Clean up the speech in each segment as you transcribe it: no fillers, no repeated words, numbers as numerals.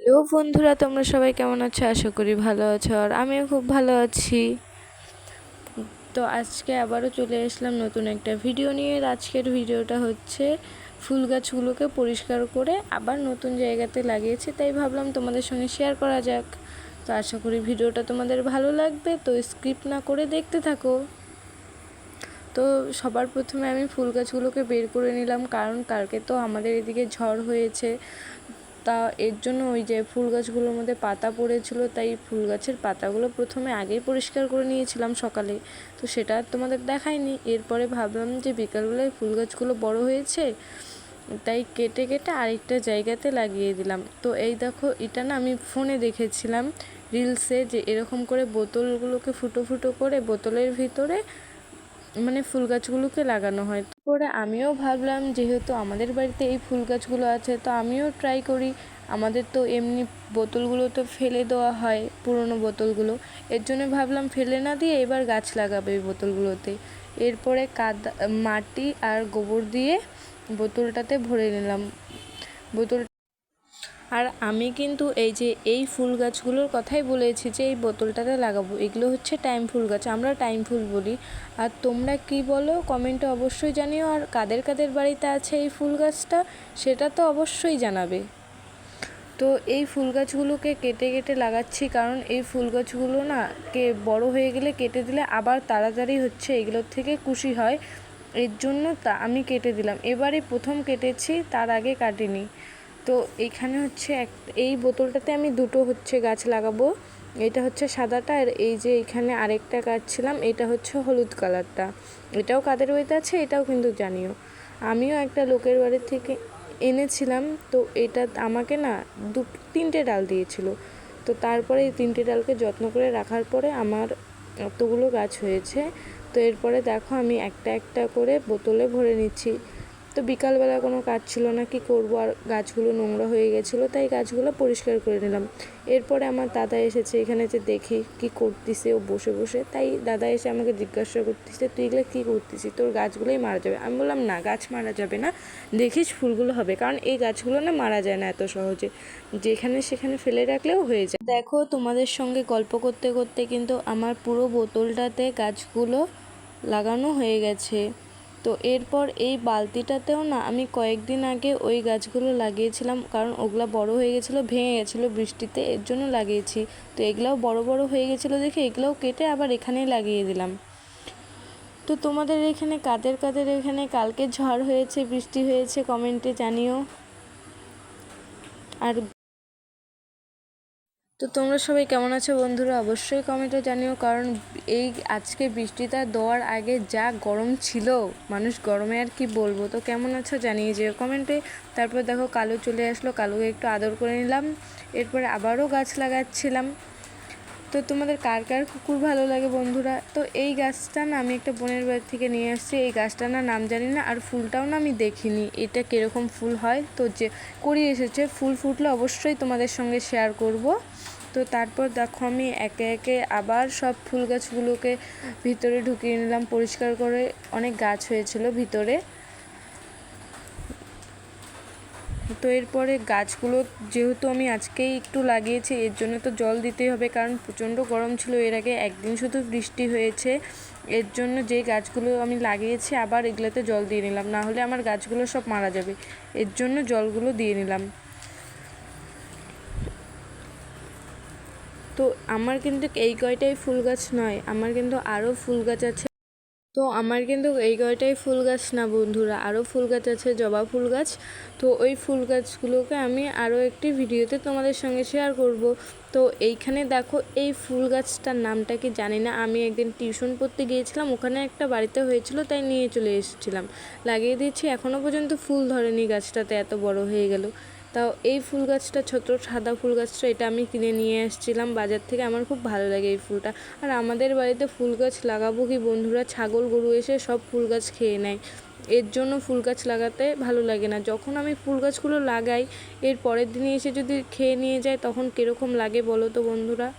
Hello বন্ধুরা, তোমরা সবাই কেমন আছো? আশা করি ভালো আছো, আর আমিও খুব ভালো আছি। তো আজকে আবারও চলে আসলাম নতুন একটা ভিডিও নিয়ে। আজকের ভিডিওটা হচ্ছে ফুল গাছগুলোকে পরিষ্কার করে আবার নতুন জায়গাতে লাগিয়েছি, তাই ভাবলাম তোমাদের সঙ্গে শেয়ার করা যাক। তো আশা করি ভিডিওটা তোমাদের ভালো লাগবে, তো স্কিপ না করে দেখতে থাকো। তো সবার প্রথমে আমি ফুল গাছগুলোকে বের করে নিলাম, কারণ কালকে তো আমাদের এদিকে ঝড় হয়েছে। তা এর জন্য ওই যে ফুল গাছগুলোর মধ্যে পাতা পড়েছিল, তাই ফুল গাছের পাতাগুলো প্রথমে আগেই পরিষ্কার করে নিয়েছিলাম সকালে। তো সেটা আর তোমাদের দেখাইনি। এরপরে ভাবলাম যে বিকালবেলায় ফুল গাছগুলো বড় হয়েছে, তাই কেটে কেটে আরেকটা জায়গাতে লাগিয়ে দিলাম। তো এই দেখো, এটা না আমি ফোনে দেখেছিলাম রিলসে, যে এরকম করে বোতলগুলোকে ফুটো ফুটো করে বোতলের ভিতরে মানে ফুল গাছগুলোকে লাগানো হয়। তারপরে আমিও ভাবলাম, যেহেতু আমাদের বাড়িতে এই ফুল গাছগুলো আছে, তো আমিও ট্রাই করি। আমাদের তো এমনি বোতলগুলো তো ফেলে দেওয়া হয়, পুরনো বোতলগুলো। এর জন্য ভাবলাম ফেলে না দিয়ে এবার গাছ লাগাবে এই বোতলগুলোতে। এরপরে কাদা, মাটি আর গোবর দিয়ে বোতলটাতে ভরে নিলাম। বোতল আর আমি কিন্তু এই যে এই ফুল গাছগুলোর কথাই বলেছি যে এই বোতলটাতে লাগাবো। এগুলো হচ্ছে টাইম ফুল গাছ, আমরা টাইম ফুল বলি। আর তোমরা কি বলো কমেন্টে অবশ্যই জানিও। আর কাদের কাদের বাড়িতে আছে এই ফুল গাছটা, সেটা তো অবশ্যই জানাবে। তো এই ফুল গাছগুলোকে কেটে কেটে লাগাচ্ছি, কারণ এই ফুল গাছগুলো না বড় হয়ে গেলে কেটে দিলে আবার তাড়াতাড়ি হচ্ছে এগুলোর থেকে কুশি হয়। এর জন্য আমি কেটে দিলাম। এবারে প্রথম কেটেছি, তার আগে কাটিনি। তো এইখানে হচ্ছে এই বোতলটাতে আমি দুটো হচ্ছে গাছ লাগাবো। এটা হচ্ছে সাদাটা, আর এই যে এখানে আরেকটা কাটছিলাম, এটা হচ্ছে হলুদ কালারটা। এটাও কাদের বাড়িতে আছে এটাও কিন্তু জানিও। আমিও একটা লোকের বাড়ি থেকে এনেছিলাম, তো এটা আমাকে না তিনটে ডাল দিয়েছিল। তো তারপরে এই তিনটে ডালকে যত্ন করে রাখার পরে আমার এতগুলো গাছ হয়েছে। তো এরপরে দেখো আমি একটা একটা করে বোতলে ভরে নিচ্ছি। তো বিকালবেলা কোনো কাজ ছিল না, কি করব, আর গাছগুলো নোংরা হয়ে গেছিলো, তাই গাছগুলো পরিষ্কার করে নিলাম। এরপরে আমার দাদা এসেছে এখানে, যে দেখি কি করতেছে ও বসে বসে। তাই দাদা এসে আমাকে জিজ্ঞাসা করতেছে, তুই এগুলো কী করতেছিস, তোর গাছগুলোই মারা যাবে। আমি বললাম, না, গাছ মারা যাবে না, দেখিস ফুলগুলো হবে। কারণ এই গাছগুলো না মারা যায় না এত সহজে, যেখানে সেখানে ফেলে রাখলেও হয়ে যায়। দেখো, তোমাদের সঙ্গে গল্প করতে করতে কিন্তু আমার পুরো বোতলটাতে গাছগুলো লাগানো হয়ে গেছে। তো এরপর এই বালতিটাতেও না আমি কয়েকদিন আগে ওই গাছগুলো লাগিয়েছিলাম, কারণ ওগুলা বড় হয়ে গেছিলো, ভেঙে গেছিলো বৃষ্টিতে, এর জন্য লাগিয়েছি। তো এগুলাও বড় বড় হয়ে গেছিলো দেখে এগুলোও কেটে আবার এখানেই লাগিয়ে দিলাম। তো তোমাদের এখানে কাদের কাদের এখানে কালকে ঝড় হয়েছে, বৃষ্টি হয়েছে, কমেন্টে জানিও। আর তো তোমরা সবাই কেমন আছো বন্ধুরা, অবশ্যই কমেন্টে জানিও। কারণ এই আজকে বৃষ্টিটা দেওয়ার আগে যা গরম ছিল, মানুষ গরমে আর কি বলবো। তো কেমন আছো জানিয়ে যেও কমেন্টে। তারপর দেখো কালো চলে আসলো, কালোকে একটু আদর করে নিলাম। এরপরে আবারও গাছ লাগাচ্ছিলাম। তো তোমাদের কার কার কুকুর ভালো লাগে বন্ধুরা? তো এই গাছটা না আমি একটা বোনের বাড়ি থেকে নিয়ে আসছি। এই গাছটা না নাম জানি না, আর ফুলটাও না আমি দেখিনি এটা কীরকম ফুল হয়। তো যে করিয়ে এসেছে, ফুল ফুটলে অবশ্যই তোমাদের সঙ্গে শেয়ার করব। তো তারপর দেখো আমি একে একে আবার সব ফুল গাছগুলোকে ভিতরে ঢুকিয়ে নিলাম পরিষ্কার করে। অনেক গাছ হয়েছিল ভিতরে। তো এরপরে গাছগুলো যেহেতু আমি আজকেই একটু লাগিয়েছি, এর জন্য তো জল দিতেই হবে, কারণ প্রচণ্ড গরম ছিল। এর আগে একদিন শুধু বৃষ্টি হয়েছে, এর জন্য যে গাছগুলো আমি লাগিয়েছি আবার এগুলোতে জল দিয়ে নিলাম, না হলে আমার গাছগুলো সব মারা যাবে। এর জন্য জলগুলো দিয়ে নিলাম। তো আমার কিন্তু এই কয়টাই ফুল গাছ নয়, আমার কিন্তু আরও ফুল গাছ আছে। তো আমার কিন্তু এই কয়টাই ফুল গাছ না বন্ধুরা, আরও ফুল গাছ আছে, জবা ফুল গাছ। তো ওই ফুল গাছগুলোকে আমি আরও একটি ভিডিওতে তোমাদের সঙ্গে শেয়ার করব। তো এইখানে দেখো, এই ফুল গাছটার নামটা কি জানি না, আমি একদিন টিউশন পড়তে গিয়েছিলাম, ওখানে একটা বাড়িতে হয়েছিল, তাই নিয়ে চলে এসেছিলাম, লাগিয়ে দিয়েছি। এখনও পর্যন্ত ফুল ধরেনি গাছটাতে, এত বড় হয়ে গেল। তাও এই ফুল গাছটা, ছোট সাদা ফুল গাছটা, এটা আমি কিনে নিয়ে এসেছিলাম বাজার থেকে। আমার খুব ভালো লাগে এই ফুলটা। আর আমাদের বাড়িতে ফুল গাছ লাগাবো কি বন্ধুরা, ছাগল গরু এসে সব ফুল গাছ খেয়ে নেয়। এর জন্য ফুল গাছ লাগাতে ভালো লাগে না। যখন আমি ফুল গাছগুলো লাগাই, এর পরের দিনে এসে যদি খেয়ে নিয়ে যায়, তখন কীরকম লাগে বলো তো বন্ধুরা।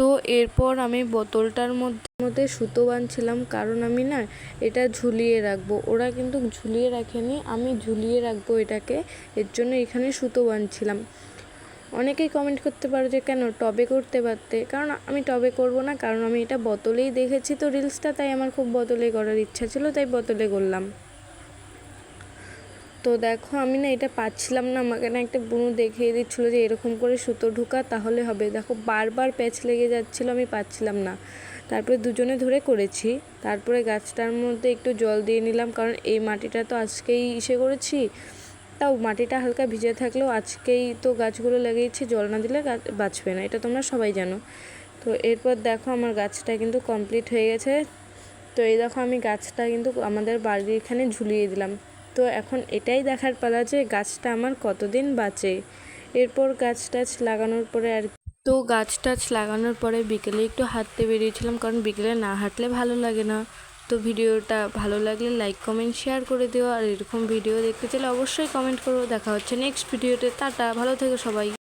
তো এরপর আমি বোতলটার মধ্যে সুতো বাঁধছিলাম, কারণ আমি না এটা ঝুলিয়ে রাখবো। ওরা কিন্তু ঝুলিয়ে রাখেনি, আমি ঝুলিয়ে রাখবো এটাকে, এর জন্য এখানে সুতো বাঁধছিলাম। অনেকেই কমেন্ট করতে পারো যে কেন টবে করতে পারতে, কারণ আমি টবে করব না, কারণ আমি এটা বোতলেই দেখেছি তো রিলসটা, তাই আমার খুব বোতলে করার ইচ্ছা ছিল, তাই বোতলে করলাম। তো দেখো আমি না এটা পাচ্ছিলাম না, আমাকে না একটা বুনু দেখিয়ে দিচ্ছিলো যে এরকম করে সুতো ঢোকা তাহলে হবে। দেখো বারবার প্যাচ লেগে যাচ্ছিলো, আমি পাচ্ছিলাম না। তারপরে দুজনে ধরে করেছি। তারপরে গাছটার মধ্যে একটু জল দিয়ে নিলাম, কারণ এই মাটিটা তো আজকেই করেছি, তাও মাটিটা হালকা ভিজে থাকলেও আজকেই তো গাছগুলো লাগিয়েছি, জল না দিলে গাছ বাঁচবে না, এটা তোমরা সবাই জানো। তো এরপর দেখো আমার গাছটা কিন্তু কমপ্লিট হয়ে গেছে। তো এই দেখো আমি গাছটা কিন্তু আমাদের বাড়ির এখানে ঝুলিয়ে দিলাম। তো এখন এটাই দেখার পালা যে গাছটা আমার কতদিন বাঁচে। এরপর গাছ টাছ লাগানোর পরে তো গাছ টাছ লাগানোর পরে বিকেলে একটু হাঁটতে বেরিয়েছিলাম, কারণ বিকেলে না হাঁটলে ভালো লাগে না। তো ভিডিওটা ভালো লাগলে লাইক কমেন্ট শেয়ার করে দিও, আর এরকম ভিডিও দেখতে চাইলে অবশ্যই কমেন্ট করো। দেখা হচ্ছে নেক্সট ভিডিওতে। টাটা, ভালো থেকো সবাই।